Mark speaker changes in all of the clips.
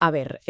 Speaker 1: A ver,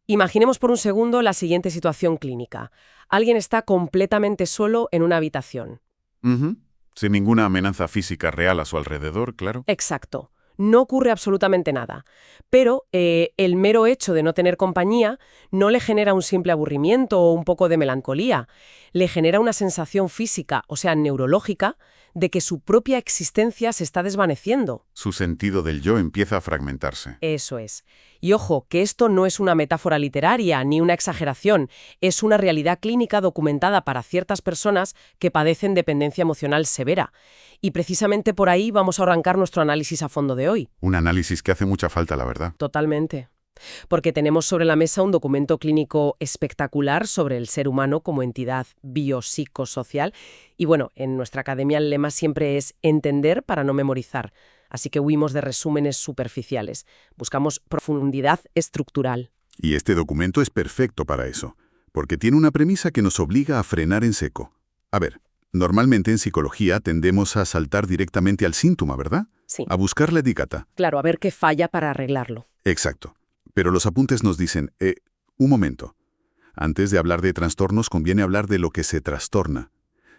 Speaker 1: imaginemos por un segundo la siguiente situación clínica. Alguien está completamente solo en una habitación.
Speaker 2: Ujú. Sin ninguna amenaza física real a su alrededor, claro.
Speaker 1: Exacto. No ocurre absolutamente nada. Pero el mero hecho de no tener compañía no le genera un simple aburrimiento o un poco de melancolía. Le genera una sensación física, o sea, neurológica, de que su propia existencia se está desvaneciendo.
Speaker 2: Su sentido del yo empieza a fragmentarse.
Speaker 1: Eso es. Y ojo, que esto no es una metáfora literaria ni una exageración, es una realidad clínica documentada para ciertas personas que padecen dependencia emocional severa. Y precisamente por ahí vamos a arrancar nuestro análisis a fondo de hoy.
Speaker 2: Un análisis que hace mucha falta, la verdad.
Speaker 1: Totalmente. Porque tenemos sobre la mesa un documento clínico espectacular sobre el ser humano como entidad biopsicosocial. Y bueno, en nuestra academia el lema siempre es entender para no memorizar. Así que huimos de resúmenes superficiales. Buscamos profundidad estructural.
Speaker 2: Y este documento es perfecto para eso, porque tiene una premisa que nos obliga a frenar en seco. A ver, normalmente en psicología tendemos a saltar directamente al síntoma, ¿verdad?
Speaker 1: Sí.
Speaker 2: A buscar la etiqueta.
Speaker 1: Claro, a ver qué falla para arreglarlo.
Speaker 2: Exacto. Pero los apuntes nos dicen, un momento. Antes de hablar de trastornos conviene hablar de lo que se trastorna.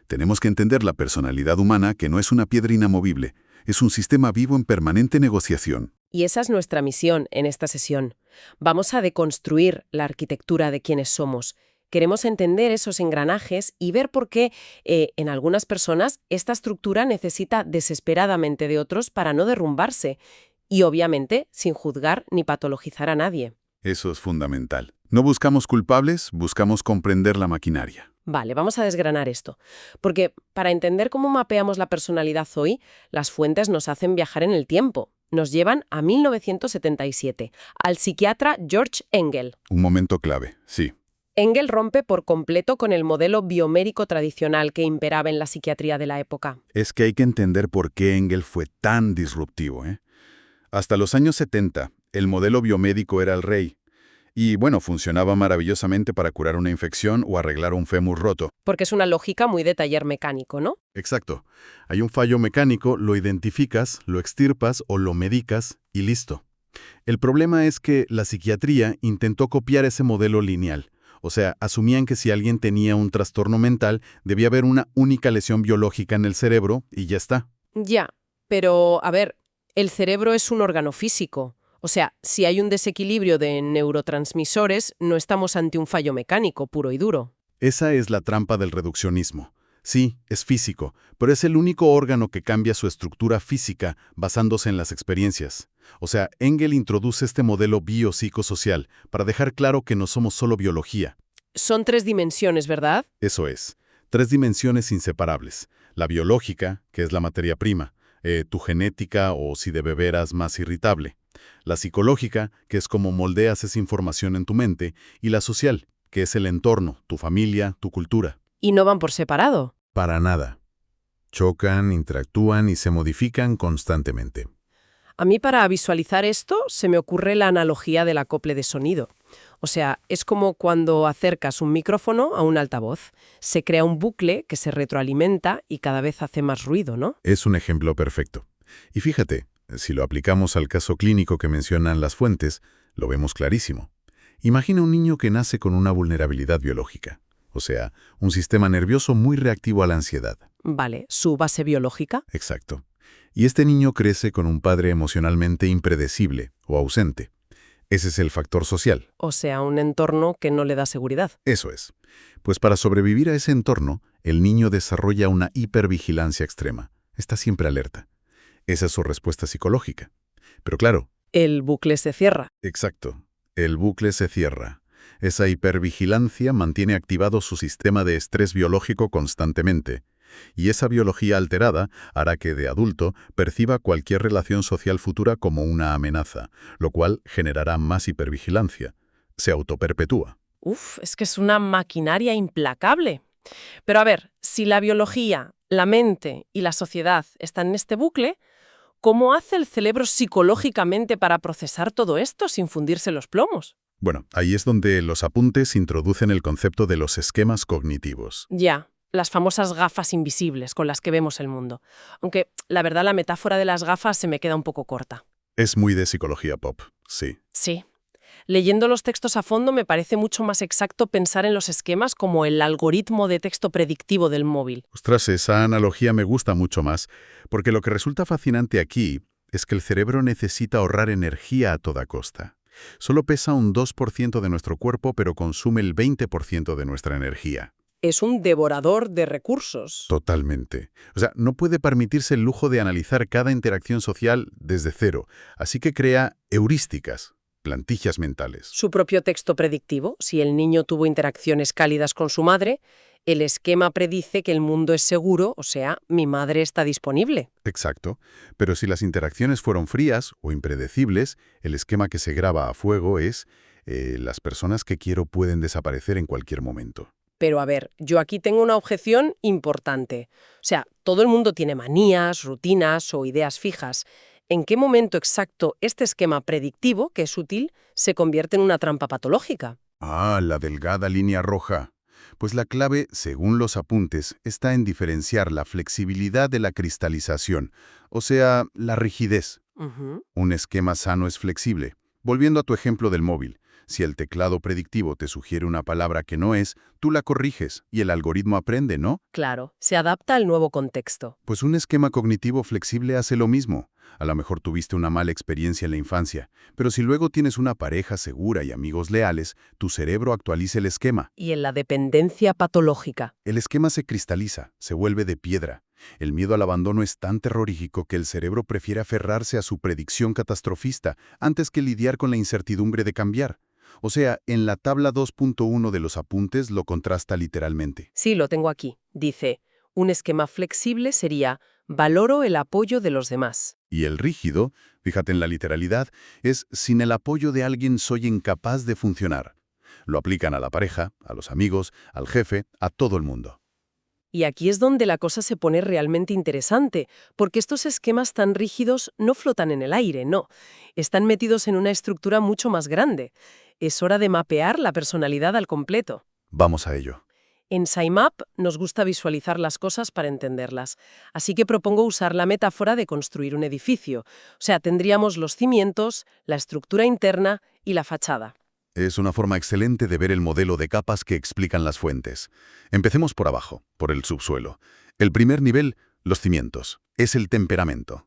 Speaker 2: Tenemos que entender la personalidad humana, que no es una piedra inamovible, es un sistema vivo en permanente negociación.
Speaker 1: Y esa es nuestra misión en esta sesión. Vamos a deconstruir la arquitectura de quienes somos. Queremos entender esos engranajes y ver por qué, en algunas personas, esta estructura necesita desesperadamente de otros para no derrumbarse. Y obviamente, sin juzgar ni patologizar a nadie.
Speaker 2: Eso es fundamental. No buscamos culpables, buscamos comprender la maquinaria.
Speaker 1: Vale, vamos a desgranar esto. Porque para entender cómo mapeamos la personalidad hoy, las fuentes nos hacen viajar en el tiempo. Nos llevan a 1977, al psiquiatra George Engel.
Speaker 2: Un momento clave, sí.
Speaker 1: Engel rompe por completo con el modelo biomédico tradicional que imperaba en la psiquiatría de la época.
Speaker 2: Es que hay que entender por qué Engel fue tan disruptivo, ¿eh? Hasta los años 70, el modelo biomédico era el rey. Y bueno, funcionaba maravillosamente para curar una infección o arreglar un fémur roto.
Speaker 1: Porque es una lógica muy de taller mecánico, ¿no?
Speaker 2: Exacto. Hay un fallo mecánico, lo identificas, lo extirpas o lo medicas y listo. El problema es que la psiquiatría intentó copiar ese modelo lineal. O sea, asumían que si alguien tenía un trastorno mental, debía haber una única lesión biológica en el cerebro y ya está.
Speaker 1: Ya, pero a ver, el cerebro es un órgano físico. O sea, si hay un desequilibrio de neurotransmisores, no estamos ante un fallo mecánico puro y duro.
Speaker 2: Esa es la trampa del reduccionismo. Sí, es físico, pero es el único órgano que cambia su estructura física basándose en las experiencias. O sea, Engel introduce este modelo biopsicosocial para dejar claro que no somos solo biología.
Speaker 1: Son 3 dimensiones, ¿verdad?
Speaker 2: Eso es, 3 dimensiones inseparables. La biológica, que es la materia prima, tu genética o si de bebé eras más irritable. La psicológica, que es cómo moldeas esa información en tu mente. Y la social, que es el entorno, tu familia, tu cultura.
Speaker 1: Y no van por separado.
Speaker 2: Para nada. Chocan, interactúan y se modifican constantemente.
Speaker 1: A mí para visualizar esto se me ocurre la analogía del acople de sonido. O sea, es como cuando acercas un micrófono a un altavoz. Se crea un bucle que se retroalimenta y cada vez hace más ruido, ¿no?
Speaker 2: Es un ejemplo perfecto. Y fíjate, si lo aplicamos al caso clínico que mencionan las fuentes, lo vemos clarísimo. Imagina un niño que nace con una vulnerabilidad biológica. O sea, un sistema nervioso muy reactivo a la ansiedad.
Speaker 1: Vale, ¿su base biológica?
Speaker 2: Exacto. Y este niño crece con un padre emocionalmente impredecible o ausente. Ese es el factor social.
Speaker 1: O sea, un entorno que no le da seguridad.
Speaker 2: Eso es. Pues para sobrevivir a ese entorno, el niño desarrolla una hipervigilancia extrema. Está siempre alerta. Esa es su respuesta psicológica. Pero claro.
Speaker 1: El bucle se cierra.
Speaker 2: Exacto. El bucle se cierra. Esa hipervigilancia mantiene activado su sistema de estrés biológico constantemente. Y esa biología alterada hará que de adulto perciba cualquier relación social futura como una amenaza, lo cual generará más hipervigilancia. Se autoperpetúa.
Speaker 1: Uf, es que es una maquinaria implacable. Pero a ver, si la biología, la mente y la sociedad están en este bucle, ¿cómo hace el cerebro psicológicamente para procesar todo esto sin fundirse los plomos?
Speaker 2: Bueno, ahí es donde los apuntes introducen el concepto de los esquemas cognitivos.
Speaker 1: Ya. Las famosas gafas invisibles con las que vemos el mundo. Aunque, la verdad, la metáfora de las gafas se me queda un poco corta.
Speaker 2: Es muy de psicología pop, sí.
Speaker 1: Sí. Leyendo los textos a fondo me parece mucho más exacto pensar en los esquemas como el algoritmo de texto predictivo del móvil.
Speaker 2: Ostras, esa analogía me gusta mucho más, porque lo que resulta fascinante aquí es que el cerebro necesita ahorrar energía a toda costa. Solo pesa un 2% de nuestro cuerpo, pero consume el 20% de nuestra energía.
Speaker 1: Es un devorador de recursos.
Speaker 2: Totalmente. O sea, no puede permitirse el lujo de analizar cada interacción social desde cero, así que crea heurísticas, plantillas mentales.
Speaker 1: Su propio texto predictivo, si el niño tuvo interacciones cálidas con su madre, el esquema predice que el mundo es seguro, o sea, mi madre está disponible.
Speaker 2: Exacto. Pero si las interacciones fueron frías o impredecibles, el esquema que se graba a fuego es las personas que quiero pueden desaparecer en cualquier momento.
Speaker 1: Pero a ver, yo aquí tengo una objeción importante. O sea, todo el mundo tiene manías, rutinas o ideas fijas. ¿En qué momento exacto este esquema predictivo, que es útil, se convierte en una trampa patológica?
Speaker 2: Ah, la delgada línea roja. Pues la clave, según los apuntes, está en diferenciar la flexibilidad de la cristalización, o sea, la rigidez.
Speaker 1: Ujú.
Speaker 2: Un esquema sano es flexible. Volviendo a tu ejemplo del móvil, si el teclado predictivo te sugiere una palabra que no es, tú la corriges y el algoritmo aprende, ¿no?
Speaker 1: Claro, se adapta al nuevo contexto.
Speaker 2: Pues un esquema cognitivo flexible hace lo mismo. A lo mejor tuviste una mala experiencia en la infancia, pero si luego tienes una pareja segura y amigos leales, tu cerebro actualiza el esquema.
Speaker 1: Y en la dependencia patológica.
Speaker 2: El esquema se cristaliza, se vuelve de piedra. El miedo al abandono es tan terrorífico que el cerebro prefiere aferrarse a su predicción catastrofista antes que lidiar con la incertidumbre de cambiar. O sea, en la tabla 2.1 de los apuntes lo contrasta literalmente.
Speaker 1: Sí, lo tengo aquí. Dice, un esquema flexible sería, valoro el apoyo de los demás.
Speaker 2: Y el rígido, fíjate en la literalidad, es sin el apoyo de alguien soy incapaz de funcionar. Lo aplican a la pareja, a los amigos, al jefe, a todo el mundo.
Speaker 1: Y aquí es donde la cosa se pone realmente interesante, porque estos esquemas tan rígidos no flotan en el aire, no. Están metidos en una estructura mucho más grande. Es hora de mapear la personalidad al completo.
Speaker 2: Vamos a ello.
Speaker 1: En SciMap nos gusta visualizar las cosas para entenderlas, así que propongo usar la metáfora de construir un edificio. O sea, tendríamos los cimientos, la estructura interna y la fachada.
Speaker 2: Es una forma excelente de ver el modelo de capas que explican las fuentes. Empecemos por abajo, por el subsuelo. El primer nivel, los cimientos. Es el temperamento.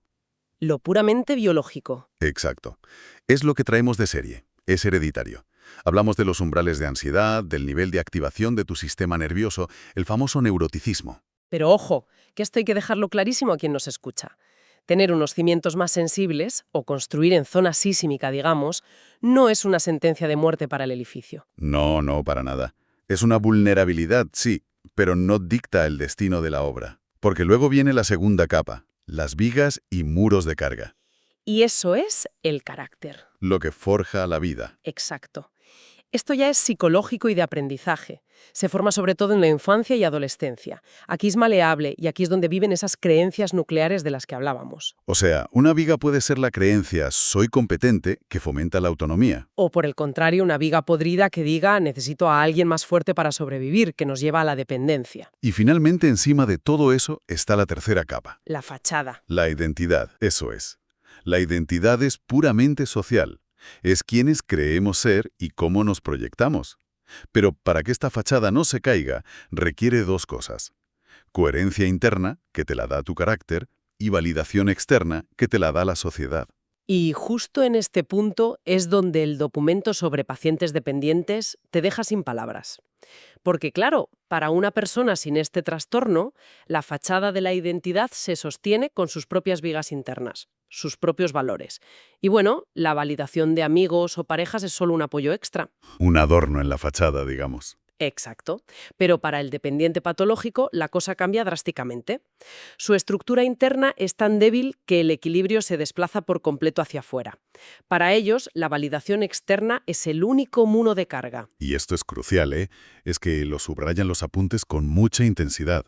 Speaker 1: Lo puramente biológico.
Speaker 2: Exacto. Es lo que traemos de serie. Es hereditario. Hablamos de los umbrales de ansiedad, del nivel de activación de tu sistema nervioso, el famoso neuroticismo.
Speaker 1: Pero ojo, que esto hay que dejarlo clarísimo a quien nos escucha. Tener unos cimientos más sensibles, o construir en zona sísmica, digamos, no es una sentencia de muerte para el edificio.
Speaker 2: No, no, para nada. Es una vulnerabilidad, sí, pero no dicta el destino de la obra. Porque luego viene la segunda capa, las vigas y muros de carga.
Speaker 1: Y eso es el carácter.
Speaker 2: Lo que forja la vida.
Speaker 1: Exacto. Esto ya es psicológico y de aprendizaje. Se forma sobre todo en la infancia y adolescencia. Aquí es maleable y aquí es donde viven esas creencias nucleares de las que hablábamos.
Speaker 2: O sea, una viga puede ser la creencia soy competente que fomenta la autonomía.
Speaker 1: O por el contrario, una viga podrida que diga necesito a alguien más fuerte para sobrevivir, que nos lleva a la dependencia.
Speaker 2: Y finalmente encima de todo eso está la tercera capa.
Speaker 1: La fachada.
Speaker 2: La identidad, eso es. La identidad es puramente social. Es quienes creemos ser y cómo nos proyectamos. Pero para que esta fachada no se caiga, requiere dos cosas. Coherencia interna, que te la da tu carácter, y validación externa, que te la da la sociedad.
Speaker 1: Y justo en este punto es donde el documento sobre pacientes dependientes te deja sin palabras. Porque claro, para una persona sin este trastorno, la fachada de la identidad se sostiene con sus propias vigas internas, sus propios valores. Y bueno, la validación de amigos o parejas es solo un apoyo extra.
Speaker 2: Un adorno en la fachada, digamos.
Speaker 1: Exacto. Pero para el dependiente patológico la cosa cambia drásticamente. Su estructura interna es tan débil que el equilibrio se desplaza por completo hacia afuera. Para ellos, la validación externa es el único muro de carga.
Speaker 2: Y esto es crucial, ¿eh? Es que lo subrayan los apuntes con mucha intensidad.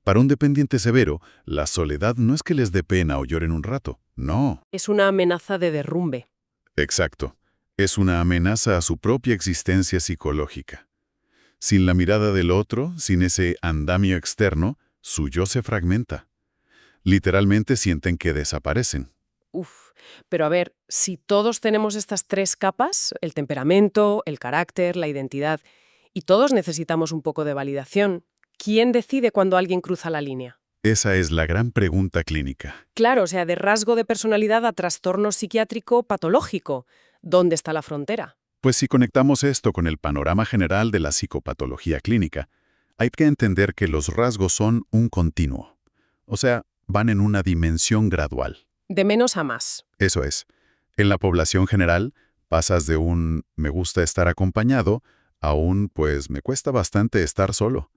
Speaker 2: Para un dependiente severo, la soledad no es que les dé pena o lloren un rato. No.
Speaker 1: Es una amenaza de derrumbe.
Speaker 2: Exacto. Es una amenaza a su propia existencia psicológica. Sin la mirada del otro, sin ese andamio externo, su yo se fragmenta. Literalmente sienten que desaparecen.
Speaker 1: Uf, pero a ver, si todos tenemos estas tres capas, el temperamento, el carácter, la identidad, y todos necesitamos un poco de validación, ¿quién decide cuando alguien cruza la línea?
Speaker 2: Esa es la gran pregunta clínica.
Speaker 1: Claro, o sea, de rasgo de personalidad a trastorno psiquiátrico patológico. ¿Dónde está la frontera?
Speaker 2: Pues si conectamos esto con el panorama general de la psicopatología clínica, hay que entender que los rasgos son un continuo. O sea, van en una dimensión gradual.
Speaker 1: De menos a más.
Speaker 2: Eso es. En la población general, pasas de un me gusta estar acompañado a un pues me cuesta bastante estar solo.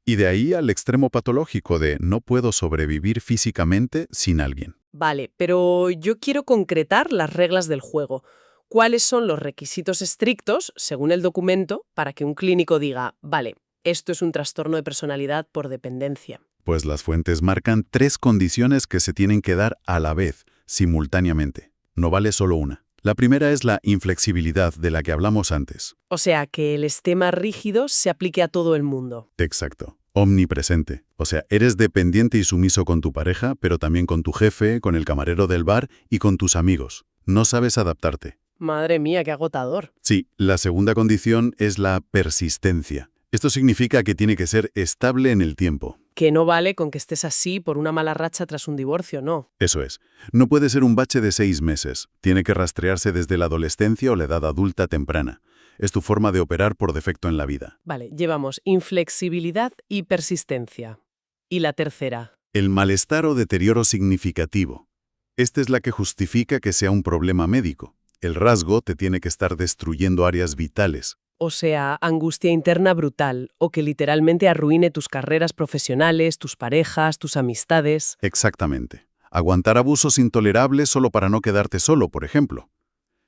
Speaker 2: Y de ahí al extremo patológico de no puedo sobrevivir físicamente sin alguien.
Speaker 1: Vale, pero yo quiero concretar las reglas del juego. ¿Cuáles son los requisitos estrictos, según el documento, para que un clínico diga, vale, esto es un trastorno de personalidad por dependencia?
Speaker 2: Pues las fuentes marcan 3 condiciones que se tienen que dar a la vez, simultáneamente. No vale solo una. La primera es la inflexibilidad de la que hablamos antes.
Speaker 1: O sea, que el esquema rígido se aplique a todo el mundo.
Speaker 2: Exacto. Omnipresente. O sea, eres dependiente y sumiso con tu pareja, pero también con tu jefe, con el camarero del bar y con tus amigos. No sabes adaptarte.
Speaker 1: Madre mía, qué agotador.
Speaker 2: Sí, la segunda condición es la persistencia. Esto significa que tiene que ser estable en el tiempo.
Speaker 1: Que no vale con que estés así por una mala racha tras un divorcio, no.
Speaker 2: Eso es. No puede ser un bache de 6 meses. Tiene que rastrearse desde la adolescencia o la edad adulta temprana. Es tu forma de operar por defecto en la vida.
Speaker 1: Vale, llevamos inflexibilidad y persistencia. ¿Y la tercera?
Speaker 2: El malestar o deterioro significativo. Esta es la que justifica que sea un problema médico. El rasgo te tiene que estar destruyendo áreas vitales.
Speaker 1: O sea, angustia interna brutal, o que literalmente arruine tus carreras profesionales, tus parejas, tus amistades.
Speaker 2: Exactamente. Aguantar abusos intolerables solo para no quedarte solo, por ejemplo.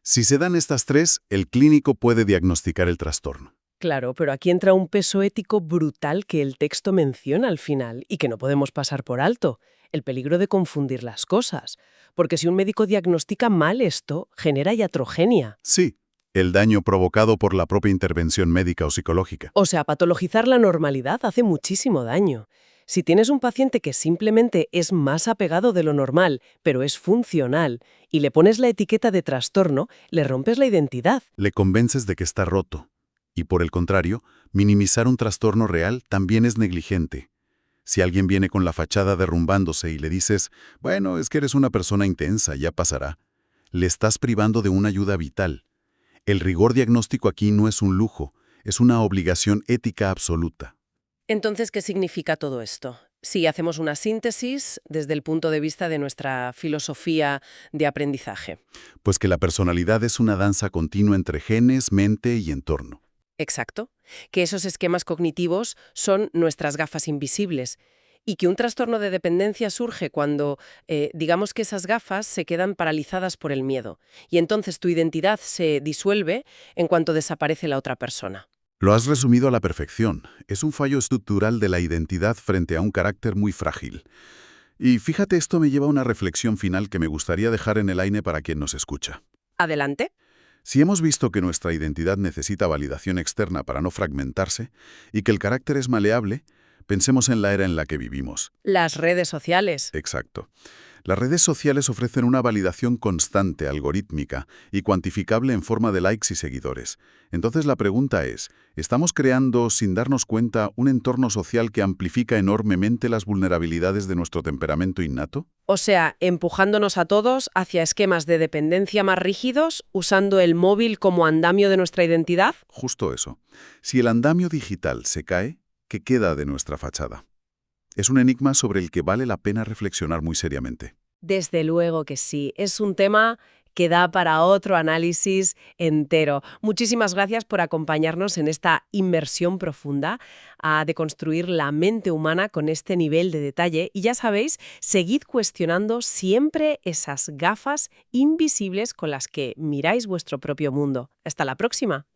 Speaker 2: Si se dan estas 3, el clínico puede diagnosticar el trastorno.
Speaker 1: Claro, pero aquí entra un peso ético brutal que el texto menciona al final y que no podemos pasar por alto. El peligro de confundir las cosas. Porque si un médico diagnostica mal esto, genera iatrogenia.
Speaker 2: Sí, el daño provocado por la propia intervención médica o psicológica.
Speaker 1: O sea, patologizar la normalidad hace muchísimo daño. Si tienes un paciente que simplemente es más apegado de lo normal, pero es funcional, y le pones la etiqueta de trastorno, le rompes la identidad.
Speaker 2: Le convences de que está roto. Y por el contrario, minimizar un trastorno real también es negligente. Si alguien viene con la fachada derrumbándose y le dices, bueno, es que eres una persona intensa, ya pasará, le estás privando de una ayuda vital. El rigor diagnóstico aquí no es un lujo, es una obligación ética absoluta.
Speaker 1: Entonces, ¿qué significa todo esto? Si hacemos una síntesis desde el punto de vista de nuestra filosofía de aprendizaje.
Speaker 2: Pues que la personalidad es una danza continua entre genes, mente y entorno.
Speaker 1: Exacto. Que esos esquemas cognitivos son nuestras gafas invisibles y que un trastorno de dependencia surge cuando, digamos que esas gafas se quedan paralizadas por el miedo y entonces tu identidad se disuelve en cuanto desaparece la otra persona.
Speaker 2: Lo has resumido a la perfección. Es un fallo estructural de la identidad frente a un carácter muy frágil. Y fíjate, esto me lleva a una reflexión final que me gustaría dejar en el aire para quien nos escucha.
Speaker 1: Adelante.
Speaker 2: Si hemos visto que nuestra identidad necesita validación externa para no fragmentarse y que el carácter es maleable, pensemos en la era en la que vivimos.
Speaker 1: Las redes sociales.
Speaker 2: Exacto. Las redes sociales ofrecen una validación constante, algorítmica y cuantificable en forma de likes y seguidores. Entonces la pregunta es, ¿estamos creando, sin darnos cuenta, un entorno social que amplifica enormemente las vulnerabilidades de nuestro temperamento innato?
Speaker 1: O sea, empujándonos a todos hacia esquemas de dependencia más rígidos, usando el móvil como andamio de nuestra identidad.
Speaker 2: Justo eso. Si el andamio digital se cae, ¿qué queda de nuestra fachada? Es un enigma sobre el que vale la pena reflexionar muy seriamente.
Speaker 1: Desde luego que sí. Es un tema que da para otro análisis entero. Muchísimas gracias por acompañarnos en esta inmersión profunda a deconstruir la mente humana con este nivel de detalle. Y ya sabéis, seguid cuestionando siempre esas gafas invisibles con las que miráis vuestro propio mundo. Hasta la próxima.